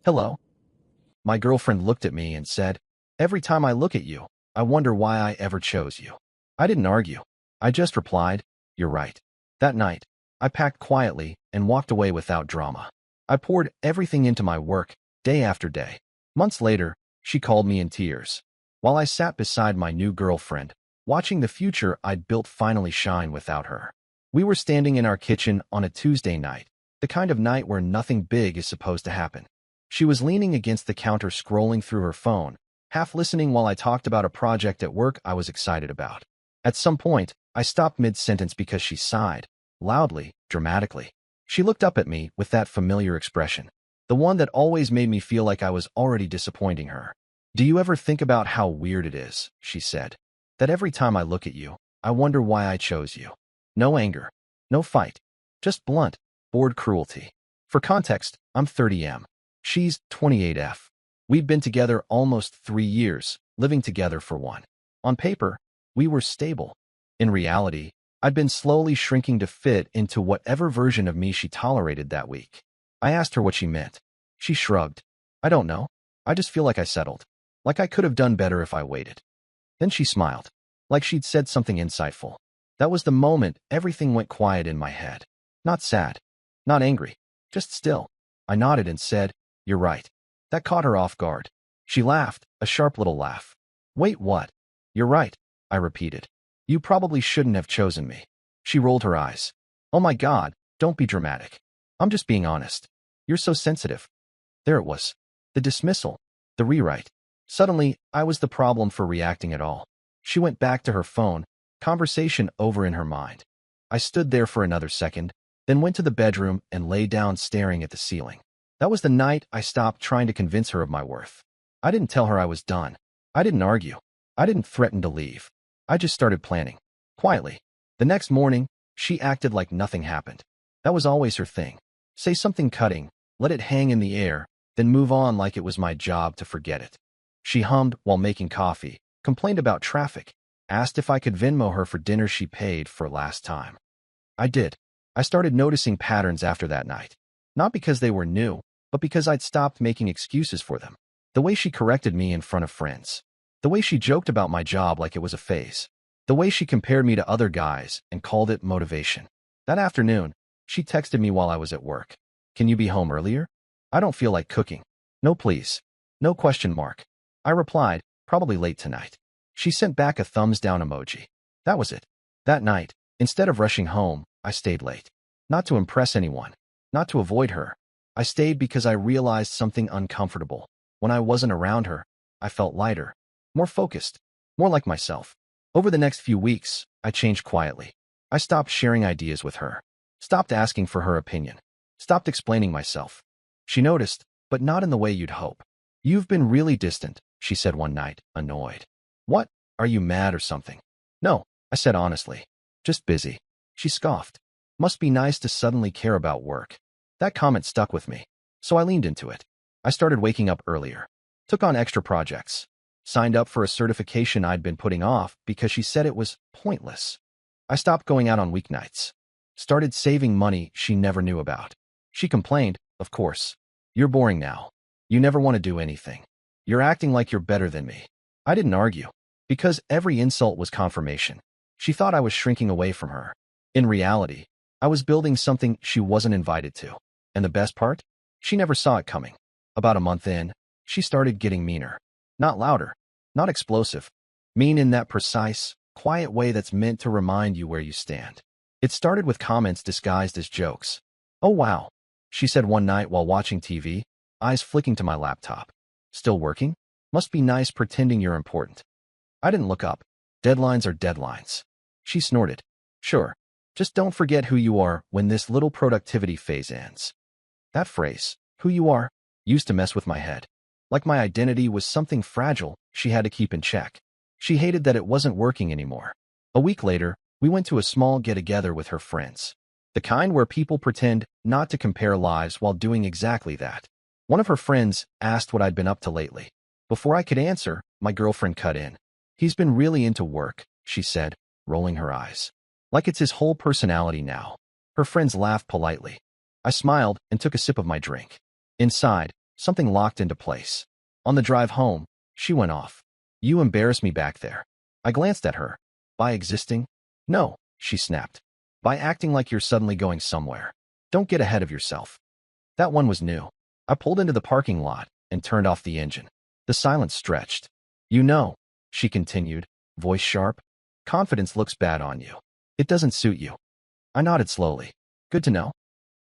Hello. My girlfriend looked at me and said, "Every time I look at you, I wonder why I ever chose you." I didn't argue. I just replied, "You're right." That night, I packed quietly and walked away without drama. I poured everything into my work, day after day. Months later, she called me in tears. While I sat beside my new girlfriend, watching the future I'd built finally shine without her. We were standing in our kitchen on a Tuesday night, the kind of night where nothing big is supposed to happen. She was leaning against the counter scrolling through her phone, half listening while I talked about a project at work I was excited about. At some point, I stopped mid-sentence because she sighed, loudly, dramatically. She looked up at me with that familiar expression, the one that always made me feel like I was already disappointing her. "Do you ever think about how weird it is," she said, "that every time I look at you, I wonder why I chose you?" No anger, no fight, just blunt, bored cruelty. For context, I'm 30M. She's 28F. We'd been together almost 3 years, living together for one. On paper, we were stable. In reality, I'd been slowly shrinking to fit into whatever version of me she tolerated that week. I asked her what she meant. She shrugged. "I don't know. I just feel like I settled. Like I could have done better if I waited." Then she smiled, like she'd said something insightful. That was the moment everything went quiet in my head. Not sad, not angry, just still. I nodded and said, "You're right." That caught her off guard. She laughed, a sharp little laugh. "Wait, what?" "You're right," I repeated. "You probably shouldn't have chosen me." She rolled her eyes. "Oh my God, don't be dramatic. I'm just being honest. You're so sensitive." There it was. The dismissal. The rewrite. Suddenly, I was the problem for reacting at all. She went back to her phone, conversation over in her mind. I stood there for another second, then went to the bedroom and lay down staring at the ceiling. That was the night I stopped trying to convince her of my worth. I didn't tell her I was done. I didn't argue. I didn't threaten to leave. I just started planning. Quietly. The next morning, she acted like nothing happened. That was always her thing. Say something cutting, let it hang in the air, then move on like it was my job to forget it. She hummed while making coffee, complained about traffic, asked if I could Venmo her for dinner she paid for last time. I did. I started noticing patterns after that night. Not because they were new, but because I'd stopped making excuses for them. The way she corrected me in front of friends. The way she joked about my job like it was a phase. The way she compared me to other guys and called it motivation. That afternoon, she texted me while I was at work. "Can you be home earlier? I don't feel like cooking." "No, please." No question mark. I replied, "Probably late tonight." She sent back a thumbs down emoji. That was it. That night, instead of rushing home, I stayed late. Not to impress anyone. Not to avoid her. I stayed because I realized something uncomfortable. When I wasn't around her, I felt lighter, more focused, more like myself. Over the next few weeks, I changed quietly. I stopped sharing ideas with her. Stopped asking for her opinion. Stopped explaining myself. She noticed, but not in the way you'd hope. "You've been really distant," she said one night, annoyed. "What? Are you mad or something?" "No," I said honestly. "Just busy." She scoffed. "Must be nice to suddenly care about work." That comment stuck with me, so I leaned into it. I started waking up earlier. Took on extra projects. Signed up for a certification I'd been putting off because she said it was pointless. I stopped going out on weeknights. Started saving money she never knew about. She complained, of course. "You're boring now. You never want to do anything. You're acting like you're better than me." I didn't argue, because every insult was confirmation. She thought I was shrinking away from her. In reality, I was building something she wasn't invited to. And the best part? She never saw it coming. About a month in, she started getting meaner. Not louder, not explosive. Mean in that precise, quiet way that's meant to remind you where you stand. It started with comments disguised as jokes. "Oh wow," she said one night while watching TV, eyes flicking to my laptop. "Still working? Must be nice pretending you're important." I didn't look up. Deadlines are deadlines. She snorted. "Sure. Just don't forget who you are when this little productivity phase ends." That phrase, "who you are," used to mess with my head. Like my identity was something fragile she had to keep in check. She hated that it wasn't working anymore. A week later, we went to a small get-together with her friends. The kind where people pretend not to compare lives while doing exactly that. One of her friends asked what I'd been up to lately. Before I could answer, my girlfriend cut in. "He's been really into work," she said, rolling her eyes. Like it's his whole personality now. Her friends laughed politely. I smiled and took a sip of my drink. Inside, Something locked into place. On the drive home, she went off. You embarrassed me back there. I glanced at her. By existing? No, she snapped. By acting like you're suddenly going somewhere. Don't get ahead of yourself. That one was new. I pulled into the parking lot and turned off the engine. The silence stretched. You know, she continued, voice sharp. Confidence looks bad on you. It doesn't suit you. I nodded slowly. Good to know.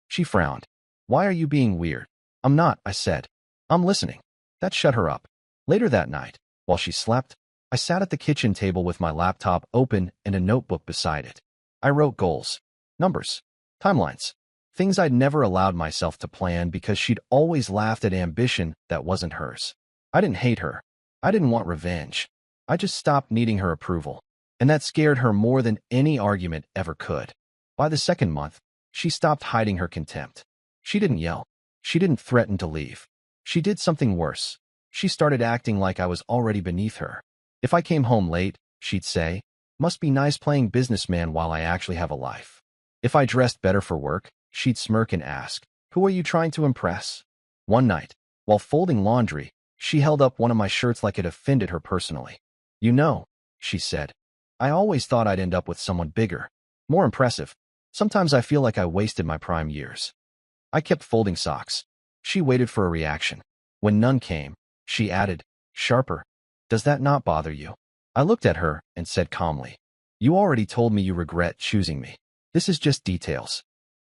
She frowned. Why are you being weird? I'm not, I said. I'm listening. That shut her up. Later that night, while she slept, I sat at the kitchen table with my laptop open and a notebook beside it. I wrote goals, numbers, timelines, things I'd never allowed myself to plan because she'd always laughed at ambition that wasn't hers. I didn't hate her. I didn't want revenge. I just stopped needing her approval, and that scared her more than any argument ever could. By the second month, she stopped hiding her contempt. She didn't yell. She didn't threaten to leave. She did something worse. She started acting like I was already beneath her. If I came home late, she'd say, must be nice playing businessman while I actually have a life. If I dressed better for work, she'd smirk and ask, who are you trying to impress? One night, while folding laundry, she held up one of my shirts like it offended her personally. You know, she said, I always thought I'd end up with someone bigger, more impressive. Sometimes I feel like I wasted my prime years. I kept folding socks. She waited for a reaction. When none came, she added, sharper, does that not bother you? I looked at her and said calmly, you already told me you regret choosing me. This is just details.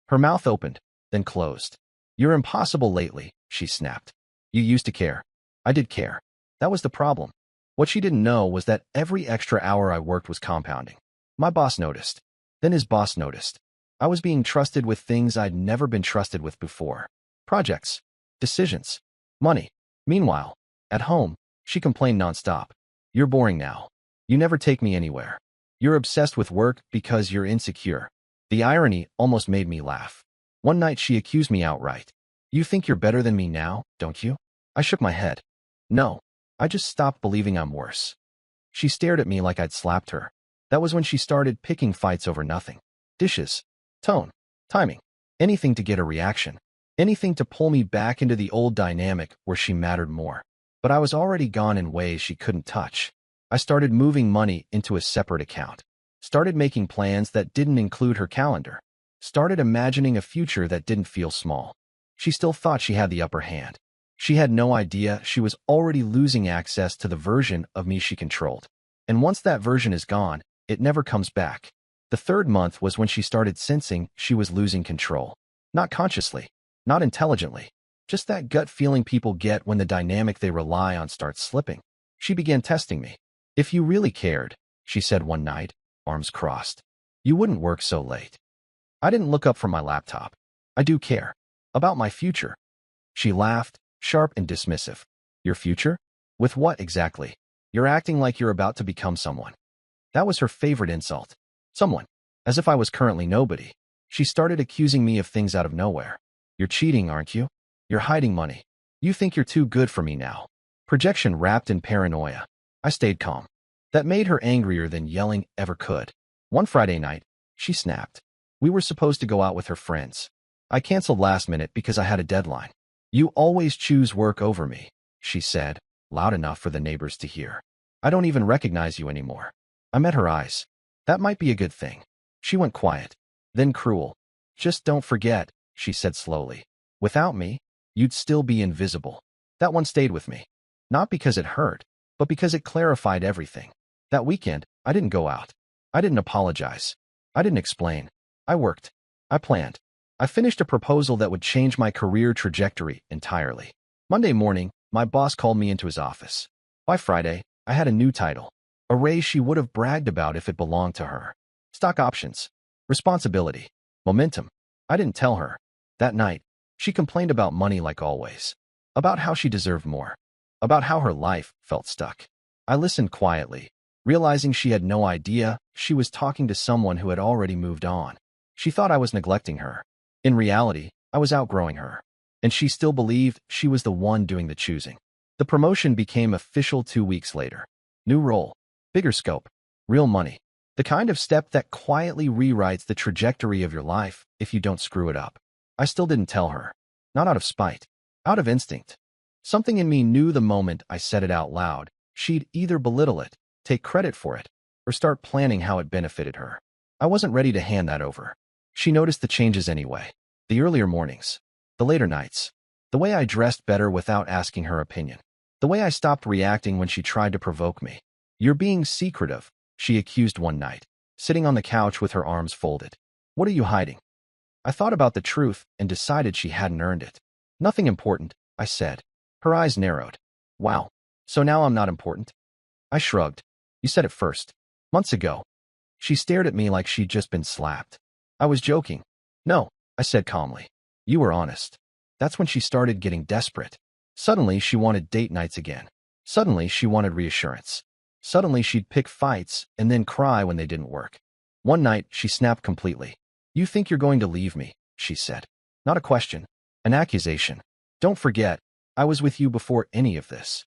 Her mouth opened, then closed. You're impossible lately, she snapped. You used to care. I did care. That was the problem. What she didn't know was that every extra hour I worked was compounding. My boss noticed. Then his boss noticed. I was being trusted with things I'd never been trusted with before. Projects, decisions, money. Meanwhile, at home, she complained nonstop. You're boring now. You never take me anywhere. You're obsessed with work because you're insecure. The irony almost made me laugh. One night she accused me outright. You think you're better than me now, don't you? I shook my head. No, I just stopped believing I'm worse. She stared at me like I'd slapped her. That was when she started picking fights over nothing. Dishes, tone, timing, anything to get a reaction. Anything to pull me back into the old dynamic where she mattered more. But I was already gone in ways she couldn't touch. I started moving money into a separate account. Started making plans that didn't include her calendar. Started imagining a future that didn't feel small. She still thought she had the upper hand. She had no idea she was already losing access to the version of me she controlled. And once that version is gone, it never comes back. The third month was when she started sensing she was losing control. Not consciously, not intelligently, just that gut feeling people get when the dynamic they rely on starts slipping. She began testing me. If you really cared, she said one night, arms crossed, you wouldn't work so late. I didn't look up from my laptop. I do care. About my future. She laughed, sharp and dismissive. Your future? With what exactly? You're acting like you're about to become someone. That was her favorite insult. Someone. As if I was currently nobody. She started accusing me of things out of nowhere. You're cheating, aren't you? You're hiding money. You think you're too good for me now. Projection wrapped in paranoia. I stayed calm. That made her angrier than yelling ever could. One Friday night, she snapped. We were supposed to go out with her friends. I canceled last minute because I had a deadline. You always choose work over me, she said, loud enough for the neighbors to hear. I don't even recognize you anymore. I met her eyes. That might be a good thing. She went quiet, then cruel. Just don't forget, she said slowly. Without me, you'd still be invisible. That one stayed with me. Not because it hurt, but because it clarified everything. That weekend, I didn't go out. I didn't apologize. I didn't explain. I worked. I planned. I finished a proposal that would change my career trajectory entirely. Monday morning, my boss called me into his office. By Friday, I had a new title. A raise she would have bragged about if it belonged to her. Stock options. Responsibility. Momentum. I didn't tell her. That night, she complained about money like always. About how she deserved more. About how her life felt stuck. I listened quietly, realizing she had no idea she was talking to someone who had already moved on. She thought I was neglecting her. In reality, I was outgrowing her. And she still believed she was the one doing the choosing. The promotion became official 2 weeks later. New role. Bigger scope. Real money. The kind of step that quietly rewrites the trajectory of your life if you don't screw it up. I still didn't tell her. Not out of spite. Out of instinct. Something in me knew the moment I said it out loud, she'd either belittle it, take credit for it, or start planning how it benefited her. I wasn't ready to hand that over. She noticed the changes anyway. The earlier mornings. The later nights. The way I dressed better without asking her opinion. The way I stopped reacting when she tried to provoke me. "You're being secretive," she accused one night, sitting on the couch with her arms folded. "What are you hiding?" I thought about the truth and decided she hadn't earned it. "Nothing important," I said. Her eyes narrowed. "Wow. So now I'm not important?" I shrugged. "You said it first. Months ago." She stared at me like she'd just been slapped. I was joking. "No," I said calmly. "You were honest." That's when she started getting desperate. Suddenly, she wanted date nights again. Suddenly, she wanted reassurance. Suddenly, she'd pick fights and then cry when they didn't work. One night, she snapped completely. "You think you're going to leave me," she said. Not a question, an accusation. "Don't forget, I was with you before any of this."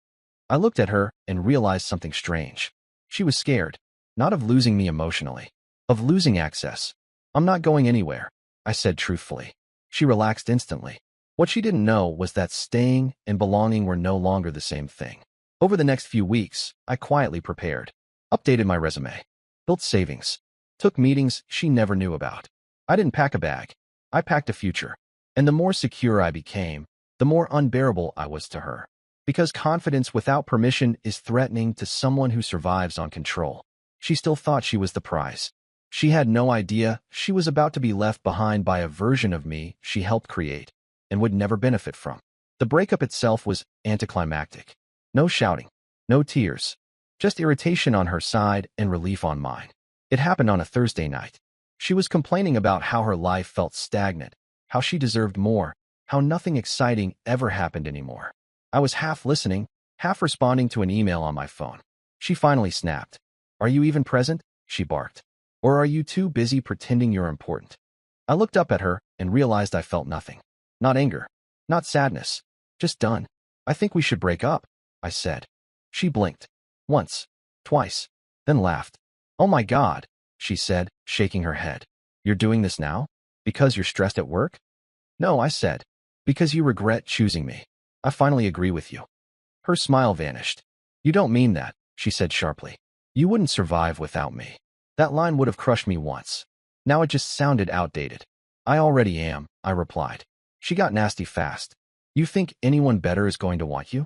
I looked at her and realized something strange. She was scared, not of losing me emotionally, of losing access. "I'm not going anywhere," I said truthfully. She relaxed instantly. What she didn't know was that staying and belonging were no longer the same thing. Over the next few weeks, I quietly prepared, updated my resume, built savings, took meetings she never knew about. I didn't pack a bag. I packed a future. And the more secure I became, the more unbearable I was to her. Because confidence without permission is threatening to someone who survives on control. She still thought she was the prize. She had no idea she was about to be left behind by a version of me she helped create and would never benefit from. The breakup itself was anticlimactic. No shouting, no tears, just irritation on her side and relief on mine. It happened on a Thursday night. She was complaining about how her life felt stagnant, how she deserved more, how nothing exciting ever happened anymore. I was half listening, half responding to an email on my phone. She finally snapped. "Are you even present?" she barked. "Or are you too busy pretending you're important?" I looked up at her and realized I felt nothing. Not anger, not sadness, just done. "I think we should break up," I said. She blinked. Once, twice, then laughed. "Oh my God," she said, shaking her head. "You're doing this now? Because you're stressed at work?" "No," I said. "Because you regret choosing me. I finally agree with you." Her smile vanished. "You don't mean that," she said sharply. "You wouldn't survive without me." That line would have crushed me once. Now it just sounded outdated. "I already am," I replied. She got nasty fast. "You think anyone better is going to want you?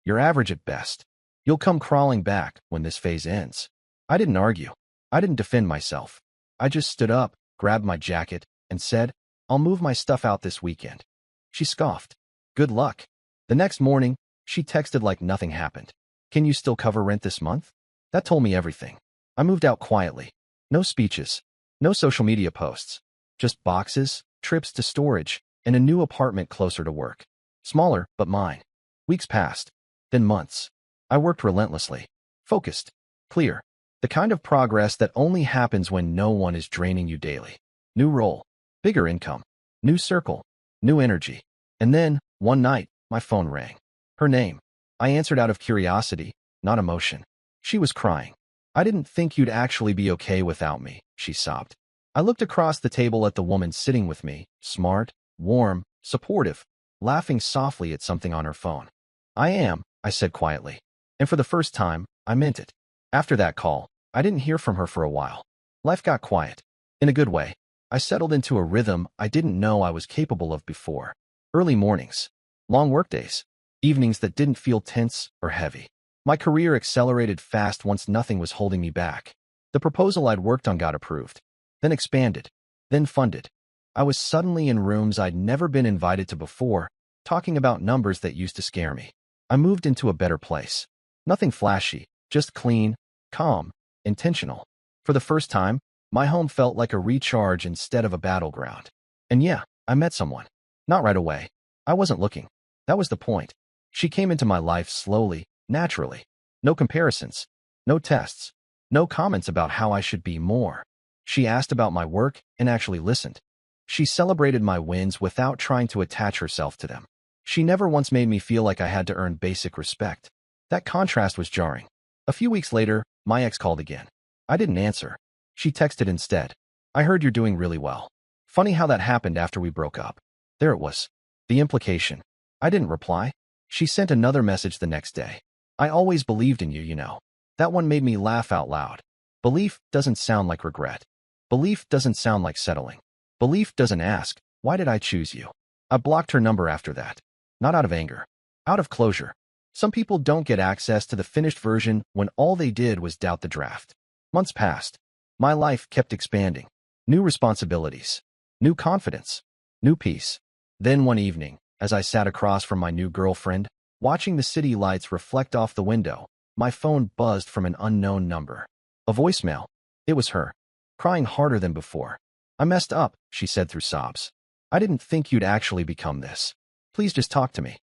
You're average at best. You'll come crawling back when this phase ends." I didn't argue. I didn't defend myself. I just stood up, grabbed my jacket, and said, "I'll move my stuff out this weekend." She scoffed. "Good luck." The next morning, she texted like nothing happened. "Can you still cover rent this month?" That told me everything. I moved out quietly. No speeches. No social media posts. Just boxes, trips to storage, and a new apartment closer to work. Smaller, but mine. Weeks passed. Then months. I worked relentlessly. Focused. Clear. The kind of progress that only happens when no one is draining you daily. New role. Bigger income. New circle. New energy. And then, one night, my phone rang. Her name. I answered out of curiosity, not emotion. She was crying. "I didn't think you'd actually be okay without me," she sobbed. I looked across the table at the woman sitting with me, smart, warm, supportive, laughing softly at something on her phone. "I am," I said quietly. And for the first time, I meant it. After that call, I didn't hear from her for a while. Life got quiet. In a good way. I settled into a rhythm I didn't know I was capable of before. Early mornings. Long workdays. Evenings that didn't feel tense or heavy. My career accelerated fast once nothing was holding me back. The proposal I'd worked on got approved. Then expanded. Then funded. I was suddenly in rooms I'd never been invited to before, talking about numbers that used to scare me. I moved into a better place. Nothing flashy, just clean, calm, intentional. For the first time, my home felt like a recharge instead of a battleground. And yeah, I met someone. Not right away. I wasn't looking. That was the point. She came into my life slowly, naturally. No comparisons. No tests. No comments about how I should be more. She asked about my work and actually listened. She celebrated my wins without trying to attach herself to them. She never once made me feel like I had to earn basic respect. That contrast was jarring. A few weeks later, my ex called again. I didn't answer. She texted instead. "I heard you're doing really well." Funny how that happened after we broke up. There it was. The implication. I didn't reply. She sent another message the next day. I always believed in you, you know. That one made me laugh out loud. Belief doesn't sound like regret. Belief doesn't sound like settling. Belief doesn't ask, why did I choose you? I blocked her number after that. Not out of anger. Out of closure. Some people don't get access to the finished version when all they did was doubt the draft. Months passed. My life kept expanding. New responsibilities. New confidence. New peace. Then one evening, as I sat across from my new girlfriend, watching the city lights reflect off the window, my phone buzzed from an unknown number. A voicemail. It was her, crying harder than before. I messed up, she said through sobs. I didn't think you'd actually become this. Please just talk to me.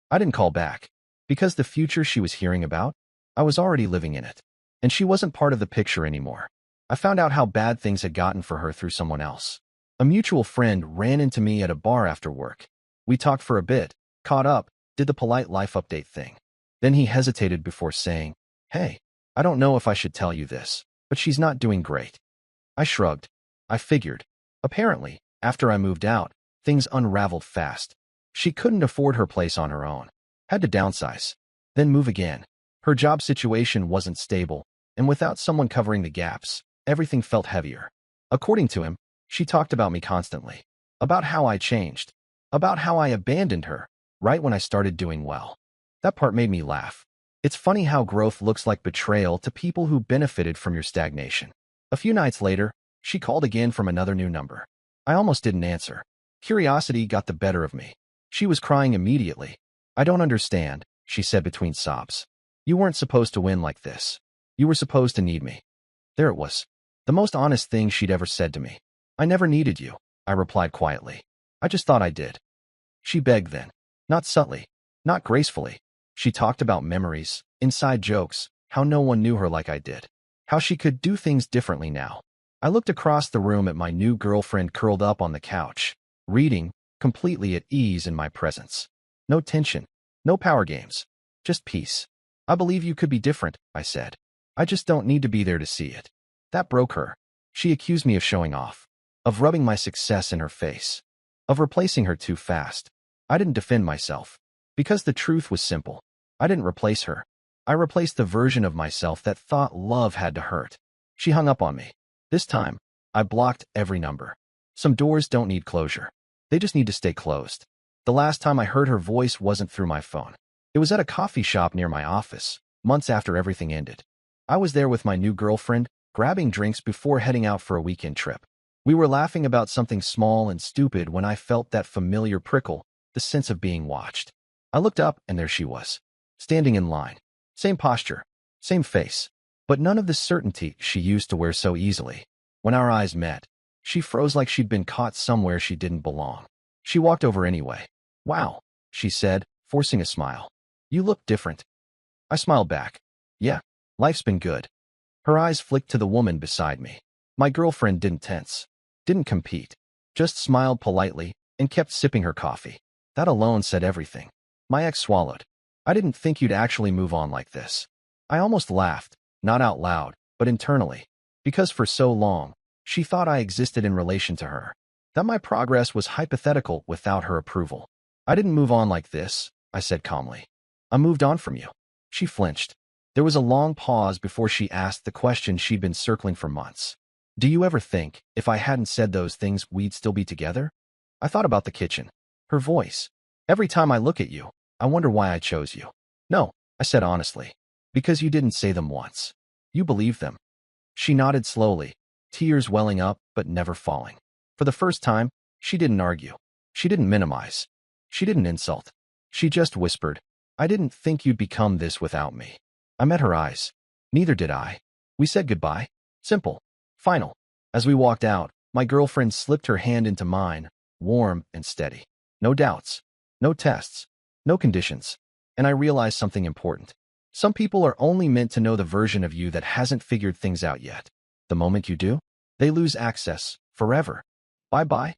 I didn't call back. Because the future she was hearing about, I was already living in it. And she wasn't part of the picture anymore. I found out how bad things had gotten for her through someone else. A mutual friend ran into me at a bar after work. We talked for a bit, caught up, did the polite life update thing. Then he hesitated before saying, "Hey, I don't know if I should tell you this, but she's not doing great." I shrugged. I figured. Apparently, after I moved out, things unraveled fast. She couldn't afford her place on her own. Had to downsize. Then move again. Her job situation wasn't stable, and without someone covering the gaps, everything felt heavier. According to him, she talked about me constantly. About how I changed. About how I abandoned her, right when I started doing well. That part made me laugh. It's funny how growth looks like betrayal to people who benefited from your stagnation. A few nights later, she called again from another new number. I almost didn't answer. Curiosity got the better of me. She was crying immediately. "I don't understand," she said between sobs. "You weren't supposed to win like this. You were supposed to need me." There it was. The most honest thing she'd ever said to me. "I never needed you," I replied quietly. "I just thought I did." She begged then. Not subtly. Not gracefully. She talked about memories, inside jokes, how no one knew her like I did. How she could do things differently now. I looked across the room at my new girlfriend curled up on the couch, reading, completely at ease in my presence. No tension. No power games. Just peace. "I believe you could be different," I said. "I just don't need to be there to see it." That broke her. She accused me of showing off. Of rubbing my success in her face. Of replacing her too fast. I didn't defend myself. Because the truth was simple. I didn't replace her. I replaced the version of myself that thought love had to hurt. She hung up on me. This time, I blocked every number. Some doors don't need closure. They just need to stay closed. The last time I heard her voice wasn't through my phone. It was at a coffee shop near my office, months after everything ended. I was there with my new girlfriend, grabbing drinks before heading out for a weekend trip. We were laughing about something small and stupid when I felt that familiar prickle, the sense of being watched. I looked up and there she was, standing in line. Same posture, same face, but none of the certainty she used to wear so easily. When our eyes met, she froze like she'd been caught somewhere she didn't belong. She walked over anyway. "Wow," she said, forcing a smile. "You look different." I smiled back. "Yeah, life's been good." Her eyes flicked to the woman beside me. My girlfriend didn't tense, didn't compete, just smiled politely and kept sipping her coffee. That alone said everything. My ex swallowed. "I didn't think you'd actually move on like this." I almost laughed, not out loud, but internally. Because for so long, she thought I existed in relation to her. That my progress was hypothetical without her approval. "I didn't move on like this," I said calmly. "I moved on from you." She flinched. There was a long pause before she asked the question she'd been circling for months. "Do you ever think, if I hadn't said those things, we'd still be together?" I thought about the kitchen. Her voice. "Every time I look at you, I wonder why I chose you." "No," I said honestly. "Because you didn't say them once. You believed them." She nodded slowly, tears welling up but never falling. For the first time, she didn't argue. She didn't minimize. She didn't insult. She just whispered, "I didn't think you'd become this without me." I met her eyes. Neither did I. We said goodbye. Simple. Final. As we walked out, my girlfriend slipped her hand into mine, warm and steady. No doubts. No tests. No conditions. And I realized something important. Some people are only meant to know the version of you that hasn't figured things out yet. The moment you do, they lose access forever. Bye-bye.